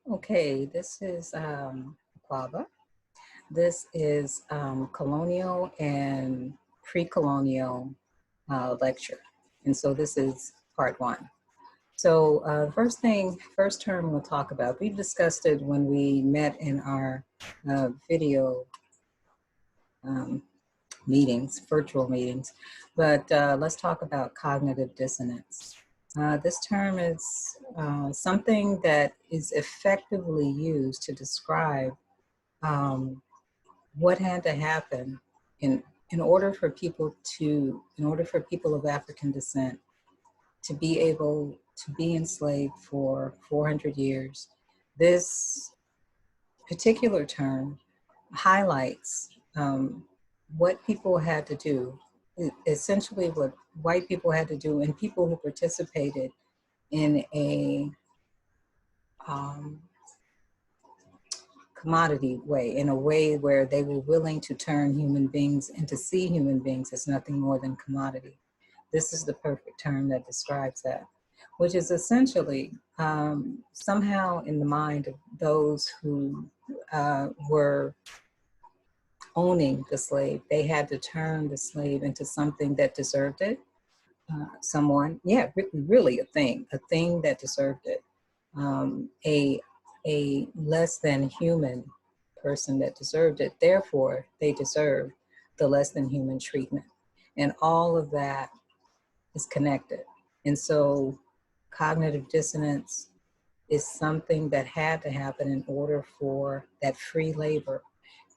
Okay, this is Quava. This is colonial and pre-colonial lecture. And so this is part one. So first term we'll talk about, we discussed it when we met in our video meetings, virtual meetings, but let's talk about cognitive dissonance. This term is something that is effectively used to describe what had to happen in order for people of African descent to be able to be enslaved for 400 years. This particular term highlights what people had to do, essentially what white people had to do, and people who participated in a commodity way, in a way where they were willing to turn human beings and to see human beings as nothing more than commodity. This is the perfect term that describes that, which is essentially somehow in the mind of those who were owning the slave, they had to turn the slave into something that deserved it. Really a thing that deserved it. A less than human person that deserved it. Therefore, they deserved the less than human treatment. And all of that is connected. And so cognitive dissonance is something that had to happen in order for that free labor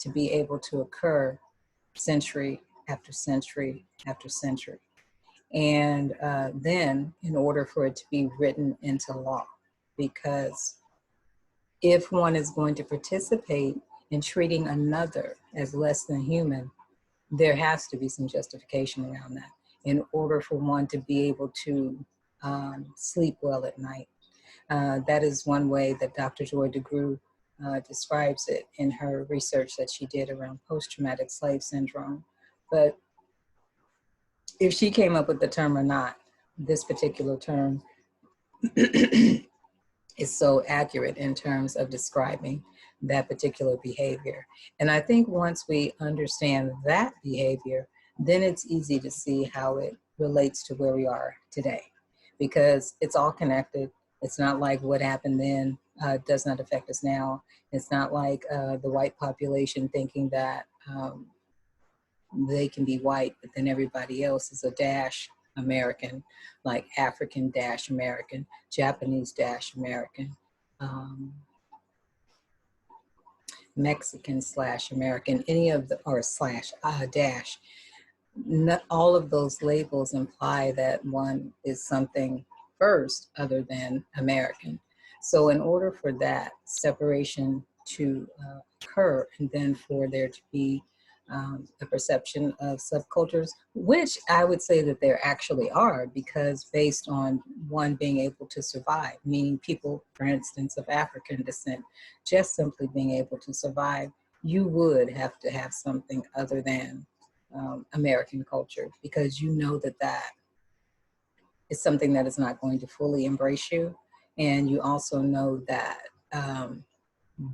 to be able to occur century after century after century. And then in order for it to be written into law, because if one is going to participate in treating another as less than human, there has to be some justification around that in order for one to be able to sleep well at night. That is one way that Dr. Joy DeGruy describes it in her research that she did around post-traumatic slave syndrome. But if she came up with the term or not, this particular term is so accurate in terms of describing that particular behavior. And I think once we understand that behavior, then it's easy to see how it relates to where we are today, because it's all connected. It's not like what happened then does not affect us now. It's not like the white population thinking that they can be white, but then everybody else is a dash American, like African dash American, Japanese dash American, Mexican slash American, any of the, or slash dash. Not all of those labels imply that one is something first other than American. So in order for that separation to occur, and then for there to be a perception of subcultures, which I would say that there actually are, because based on one being able to survive, meaning people, for instance, of African descent, just simply being able to survive, you would have to have something other than American culture, because you know that that is something that is not going to fully embrace you. And you also know that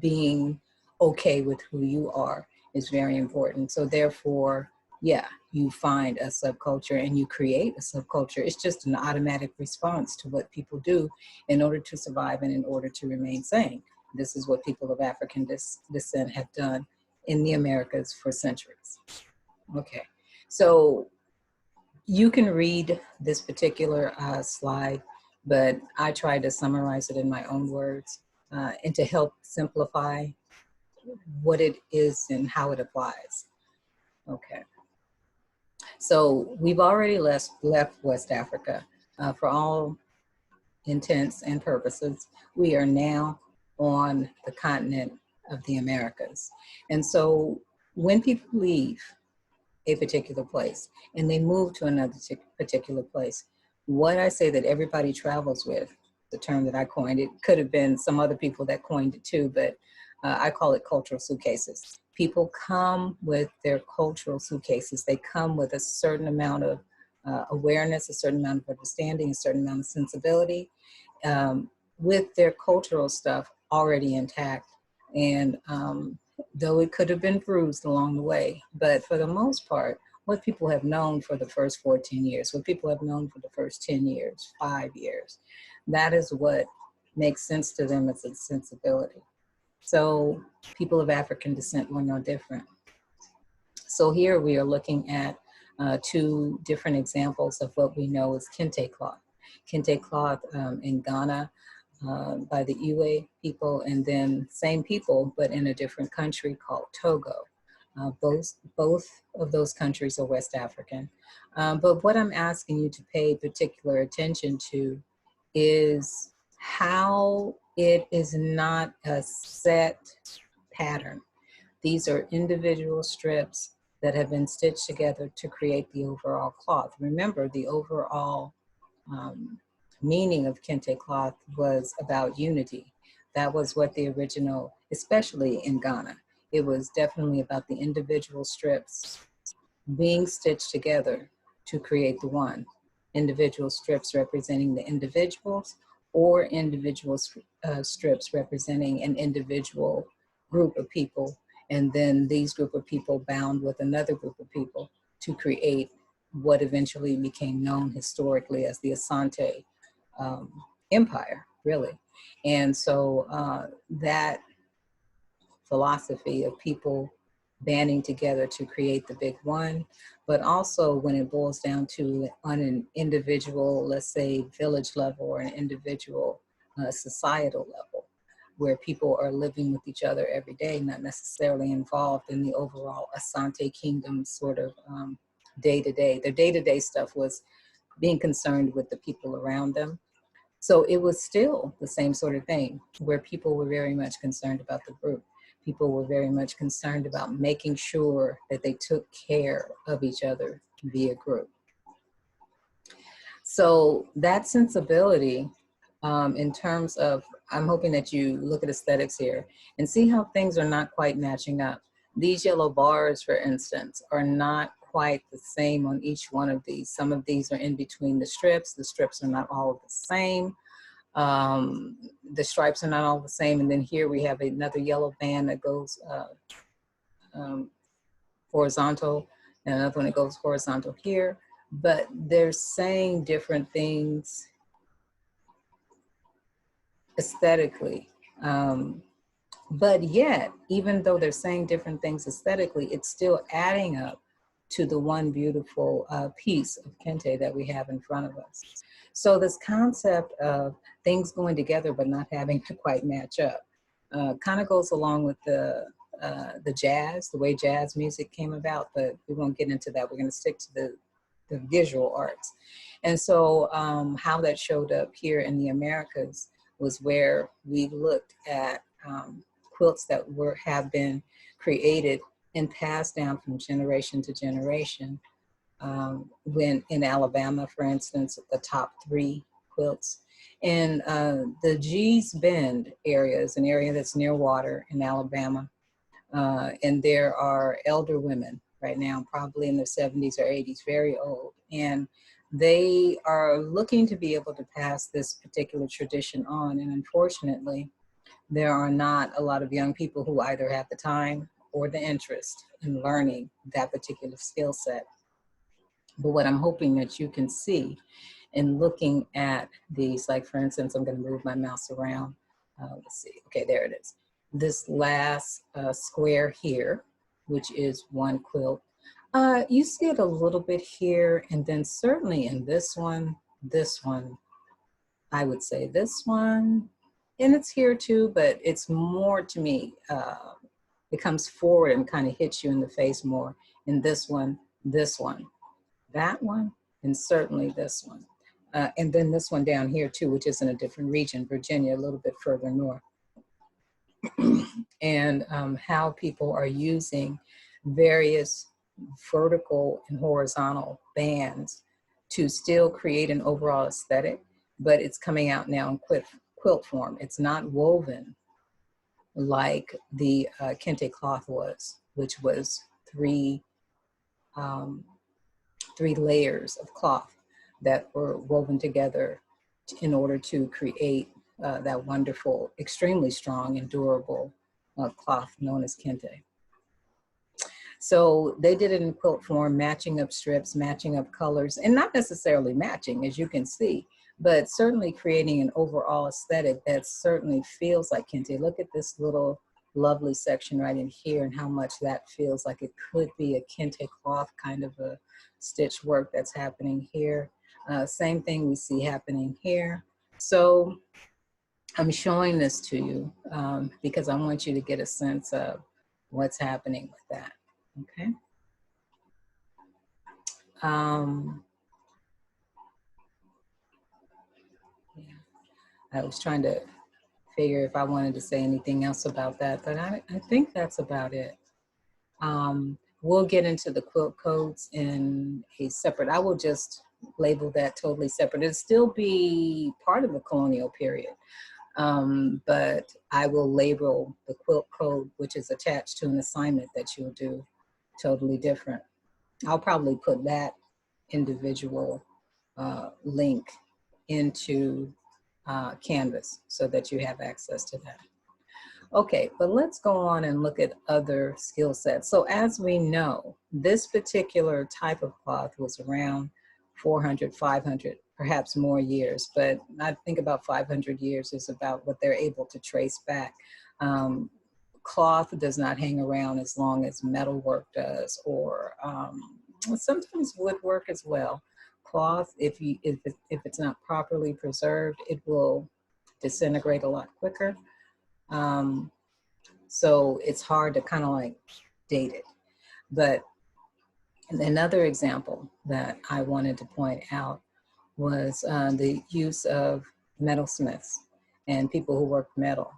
being okay with who you are is very important. So therefore, yeah, you find a subculture and you create a subculture. It's just an automatic response to what people do in order to survive and in order to remain sane. This is what people of African descent have done in the Americas for centuries. Okay, so you can read this particular slide, but I tried to summarize it in my own words and to help simplify what it is and how it applies. Okay, so we've already left West Africa. For all intents and purposes, we are now on the continent of the Americas. And so when people leave a particular place and they move to another particular place, what I say that everybody travels with, the term that I coined, it could have been some other people that coined it too, but I call it cultural suitcases. People come with their cultural suitcases. They come with a certain amount of awareness, a certain amount of understanding, a certain amount of sensibility with their cultural stuff, already intact. And though it could have been bruised along the way, but for the most part, what people have known for the first 14 years, what people have known for the first 10 years, 5 years, that is what makes sense to them as a sensibility. So people of African descent were no different. So here we are looking at two different examples of what we know as kente cloth. Kente cloth in Ghana by the Iwe people, and then same people, but in a different country called Togo. Both of those countries are West African. But what I'm asking you to pay particular attention to is how it is not a set pattern. These are individual strips that have been stitched together to create the overall cloth. Remember, the overall meaning of kente cloth was about unity. That was what the original, especially in Ghana, it was definitely about the individual strips being stitched together to create the one. Individual strips representing the individuals, or individual strips representing an individual group of people, and then these group of people bound with another group of people to create what eventually became known historically as the Asante Empire, really. And so that philosophy of people banding together to create the big one, but also when it boils down to on an individual, let's say village level, or an individual societal level, where people are living with each other every day, not necessarily involved in the overall Asante kingdom sort of day-to-day. Their day-to-day stuff was being concerned with the people around them. So it was still the same sort of thing, where people were very much concerned about the group. People were very much concerned about making sure that they took care of each other via group. So that sensibility, in terms of, I'm hoping that you look at aesthetics here and see how things are not quite matching up. These yellow bars, for instance, are not quite the same on each one of these. Some of these are in between the strips. The strips are not all the same. The stripes are not all the same. And then here we have another yellow band that goes horizontal, and another one that goes horizontal here. But they're saying different things aesthetically. But yet, even though they're saying different things aesthetically, it's still adding up to the one beautiful piece of kente that we have in front of us. So this concept of things going together but not having to quite match up kind of goes along with the jazz, the way jazz music came about, but we won't get into that. We're going to stick to the visual arts. And so how that showed up here in the Americas was where we looked at quilts that have been created and passed down from generation to generation. When in Alabama, for instance, the top 3 quilts. And the Gee's Bend area is an area that's near water in Alabama. And there are elder women right now, probably in their 70s or 80s, very old. And they are looking to be able to pass this particular tradition on. And unfortunately, there are not a lot of young people who either have the time or the interest in learning that particular skill set. But what I'm hoping that you can see in looking at these, like for instance, I'm going to move my mouse around. Let's see. Okay, there it is. This last square here, which is one quilt. You see it a little bit here, and then certainly in this one, I would say this one, and it's here too, but it's more to me, it comes forward and kind of hits you in the face more in this one, that one, and certainly this one. And then this one down here too, which is in a different region, Virginia, a little bit further north. And how people are using various vertical and horizontal bands to still create an overall aesthetic, but it's coming out now in quilt form. It's not woven like the kente cloth was, which was three layers of cloth that were woven together in order to create that wonderful, extremely strong and durable cloth known as kente. So they did it in quilt form, matching up strips, matching up colors, and not necessarily matching, as you can see, but certainly creating an overall aesthetic that certainly feels like kente. Look at this little lovely section right in here and how much that feels like it could be a kente cloth kind of a stitch work that's happening here. Same thing we see happening here. So I'm showing this to you because I want you to get a sense of what's happening with that. Okay. Yeah. I was trying to figure if I wanted to say anything else about that, but I think that's about it. We'll get into the quilt codes in a separate, I will just label that totally separate. It'll still be part of the colonial period, but I will label the quilt code, which is attached to an assignment that you'll do, totally different. I'll probably put that individual link into Canvas so that you have access to that. Okay, but let's go on and look at other skill sets. So as we know, this particular type of cloth was around 400, 500, perhaps more years, but I think about 500 years is about what they're able to trace back. Cloth does not hang around as long as metalwork does, or sometimes woodwork as well. Cloth, if it's not properly preserved, it will disintegrate a lot quicker. So it's hard to kind of like date it. But another example that I wanted to point out was the use of metalsmiths and people who work metal.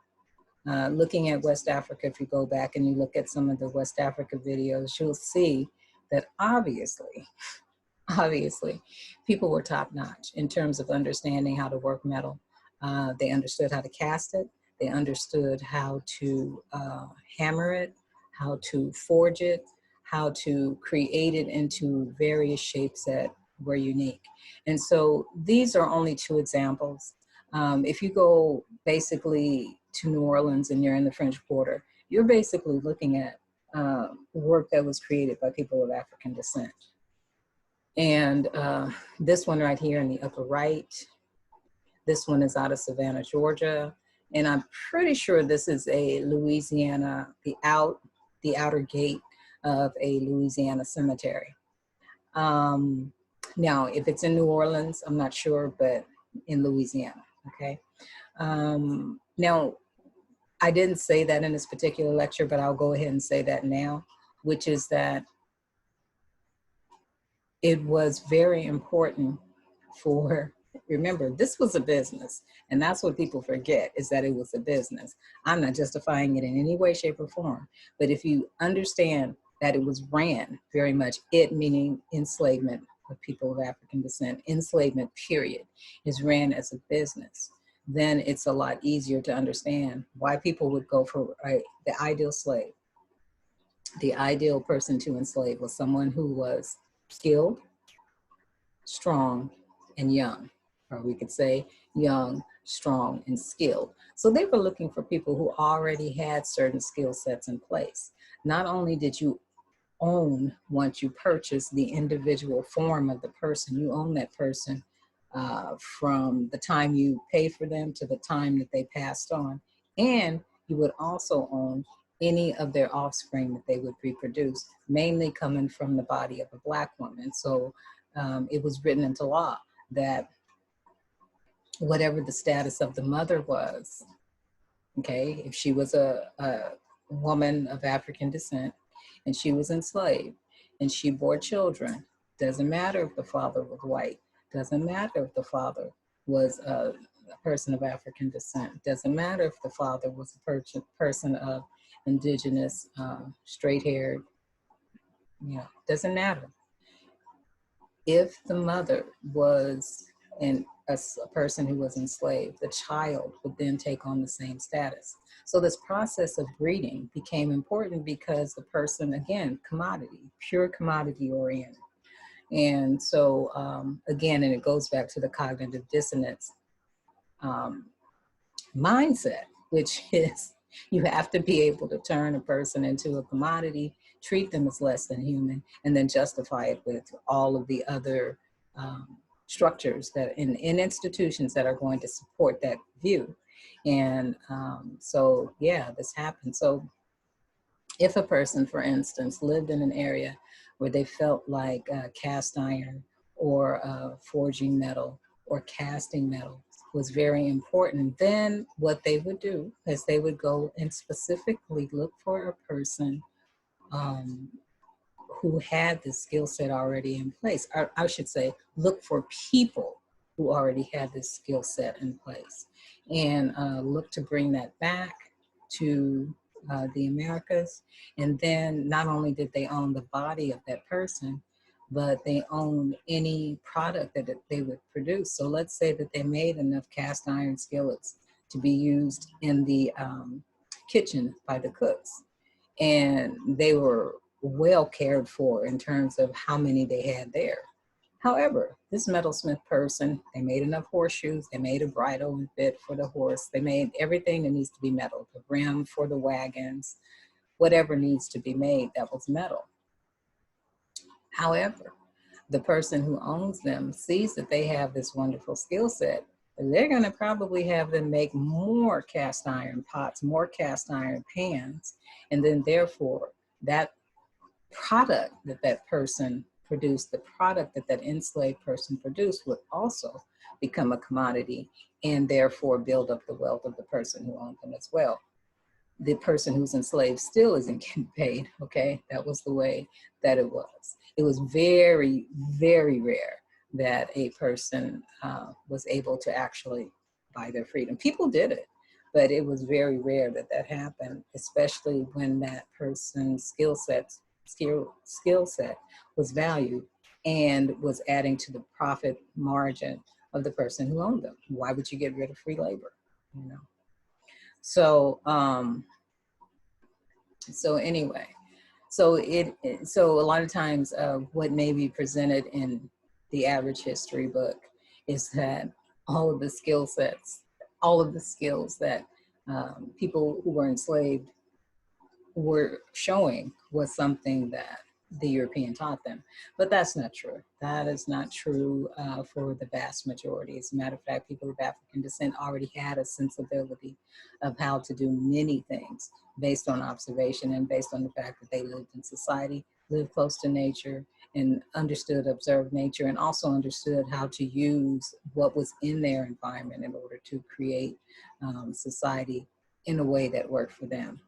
Looking at West Africa, if you go back and you look at some of the West Africa videos, you'll see that obviously, people were top notch in terms of understanding how to work metal. They understood how to cast it. They understood how to hammer it, how to forge it, how to create it into various shapes that were unique. And so these are only two examples. If you go basically to New Orleans and you're in the French Quarter, you're basically looking at work that was created by people of African descent. And this one right here in the upper right, this one is out of Savannah, Georgia. And I'm pretty sure this is a Louisiana, the outer gate of a Louisiana cemetery. Now, if it's in New Orleans, I'm not sure, but in Louisiana, okay? Now, I didn't say that in this particular lecture, but I'll go ahead and say that now, which is that it was very important for, remember, this was a business, and that's what people forget, is that it was a business. I'm not justifying it in any way, shape, or form, but if you understand that it was ran very much, it meaning enslavement of people of African descent, enslavement period, is ran as a business, then it's a lot easier to understand why people would go for the ideal slave. The ideal person to enslave was someone who was skilled, strong, and young, or we could say young, strong, and skilled. So they were looking for people who already had certain skill sets in place. Not only did you own, once you purchase the individual form of the person, you own that person from the time you pay for them to the time that they passed on. And you would also own any of their offspring that they would reproduce, mainly coming from the body of a Black woman. So it was written into law that whatever the status of the mother was, okay, if she was a woman of African descent and she was enslaved and she bore children, doesn't matter if the father was white, doesn't matter if the father was a person of African descent, doesn't matter if the father was a person of indigenous, straight-haired, doesn't matter. If the mother was a person who was enslaved, the child would then take on the same status. So this process of breeding became important because the person, again, commodity, pure commodity oriented. And so again, and it goes back to the cognitive dissonance mindset, which is you have to be able to turn a person into a commodity, treat them as less than human, and then justify it with all of the other structures that in institutions that are going to support that view. And so, yeah, this happens. So if a person, for instance, lived in an area where they felt like cast iron or forging metal or casting metal was very important, then what they would do is they would go and specifically look for a person um, who had the skill set already in place. I should say, look for people who already had this skill set in place and look to bring that back to the Americas. And then not only did they own the body of that person, but they owned any product that they would produce. So let's say that they made enough cast iron skillets to be used in the kitchen by the cooks, and they were well cared for in terms of how many they had there. However, this metalsmith person, they made enough horseshoes, they made a bridle and bit for the horse, they made everything that needs to be metal, the rim for the wagons, whatever needs to be made that was metal. However, the person who owns them sees that they have this wonderful skill set. They're going to probably have them make more cast iron pots, more cast iron pans, and then therefore that product that that person produced, the product that that enslaved person produced would also become a commodity and therefore build up the wealth of the person who owned them as well. The person who's enslaved still isn't getting paid, okay? That was the way that it was. It was very, very rare that a person was able to actually buy their freedom. People did it, but it was very rare that that happened, especially when that person's skill set was valued and was adding to the profit margin of the person who owned them. Why would you get rid of free labor? You know. So so anyway, so a lot of times what may be presented in the average history book is that all of the skill sets, all of the skills that people who were enslaved were showing was something that the European taught them. But that's not true. That is not true for the vast majority. As a matter of fact, people of African descent already had a sensibility of how to do many things based on observation and based on the fact that they lived in society, lived close to nature, and understood, observed nature, and also understood how to use what was in their environment in order to create society in a way that worked for them.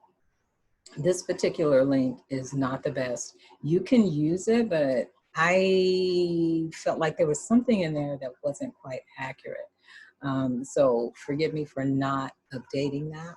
This particular link is not the best. You can use it, but I felt like there was something in there that wasn't quite accurate. So forgive me for not updating that.